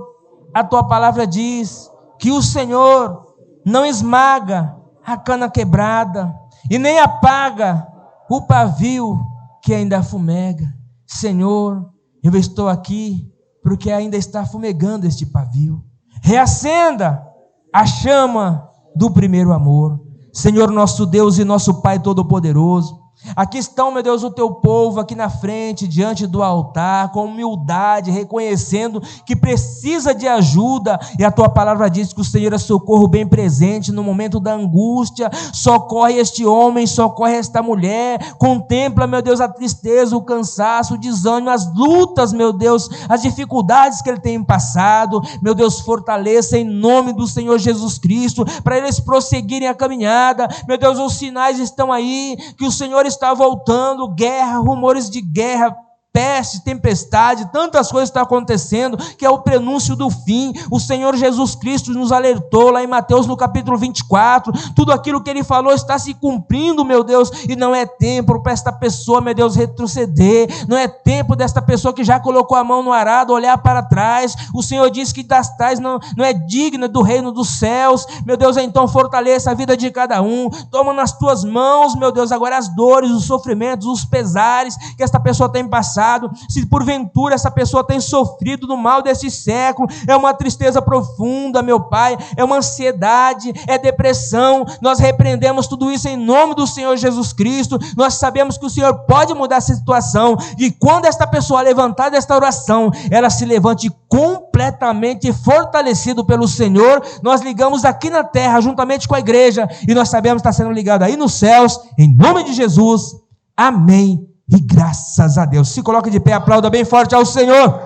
a tua palavra diz que o Senhor não esmaga a cana quebrada e nem apaga o pavio que ainda fumega. Senhor, eu estou aqui porque ainda está fumegando este pavio. Reacenda a chama do primeiro amor. Senhor, nosso Deus e nosso Pai Todo-Poderoso, aqui estão, meu Deus, o teu povo aqui na frente, diante do altar, com humildade, reconhecendo que precisa de ajuda, e a tua palavra diz que o Senhor é socorro bem presente no momento da angústia. Socorre este homem, socorre esta mulher, contempla, meu Deus, a tristeza, o cansaço, o desânimo, as lutas, meu Deus, as dificuldades que ele tem passado. Meu Deus, fortaleça em nome do Senhor Jesus Cristo, para eles prosseguirem a caminhada. Meu Deus, os sinais estão aí, que o Senhor está voltando, guerra, rumores de guerra, peste, tempestade, tantas coisas estão acontecendo, que é o prenúncio do fim. O Senhor Jesus Cristo nos alertou lá em Mateus no capítulo 24, tudo aquilo que ele falou está se cumprindo, meu Deus, e não é tempo para esta pessoa, meu Deus, retroceder, não é tempo desta pessoa que já colocou a mão no arado olhar para trás. O Senhor diz que das tais não é digna do reino dos céus. Meu Deus, então fortaleça a vida de cada um, toma nas tuas mãos, meu Deus, agora as dores, os sofrimentos, os pesares que esta pessoa tem passado. passado, se porventura essa pessoa tem sofrido do mal desse século, é uma tristeza profunda, meu Pai, é uma ansiedade, é depressão, nós repreendemos tudo isso em nome do Senhor Jesus Cristo. Nós sabemos que o Senhor pode mudar essa situação, e quando esta pessoa levantar desta oração, ela se levante completamente fortalecido pelo Senhor. Nós ligamos aqui na terra, juntamente com a igreja, e nós sabemos que está sendo ligado aí nos céus, em nome de Jesus, amém, e graças a Deus. Se coloque de pé, aplauda bem forte ao Senhor.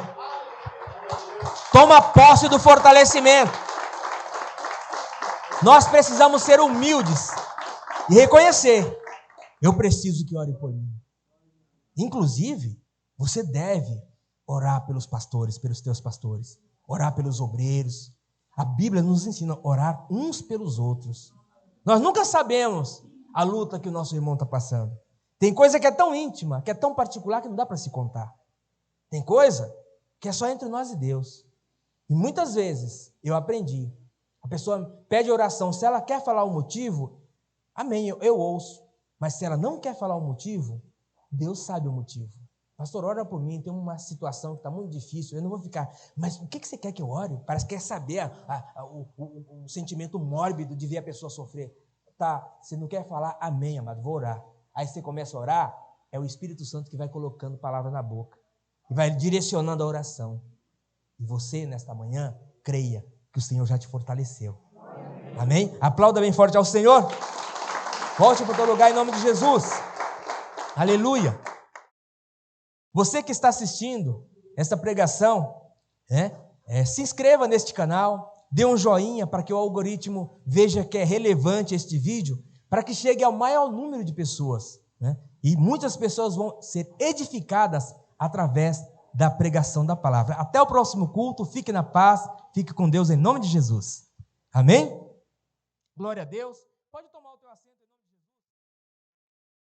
Toma posse do fortalecimento. Nós precisamos ser humildes e reconhecer, eu preciso que ore por mim. Inclusive, você deve orar pelos pastores, pelos teus pastores, orar pelos obreiros. A Bíblia nos ensina a orar uns pelos outros. Nós nunca sabemos a luta que o nosso irmão está passando. Tem coisa que é tão íntima, que é tão particular, que não dá para se contar. Tem coisa que é só entre nós e Deus. E muitas vezes eu aprendi. A pessoa pede oração, se ela quer falar o motivo, amém, eu ouço. Mas se ela não quer falar o motivo, Deus sabe o motivo. Pastor, ora por mim, tem uma situação que está muito difícil, eu não vou ficar, mas o que você quer que eu ore? Parece que quer saber o sentimento mórbido de ver a pessoa sofrer. Tá, você não quer falar, amém, amado, vou orar. Aí você começa a orar, é o Espírito Santo que vai colocando palavra na boca, e vai direcionando a oração. E você, nesta manhã, creia que o Senhor já te fortaleceu. Amém? Aplauda bem forte ao Senhor. Volte para o teu lugar em nome de Jesus. Aleluia. Você que está assistindo esta pregação, se inscreva neste canal, dê um joinha para que o algoritmo veja que é relevante este vídeo, para que chegue ao maior número de pessoas, e muitas pessoas vão ser edificadas através da pregação da palavra. Até o próximo culto, fique na paz, fique com Deus em nome de Jesus. Amém? Glória a Deus.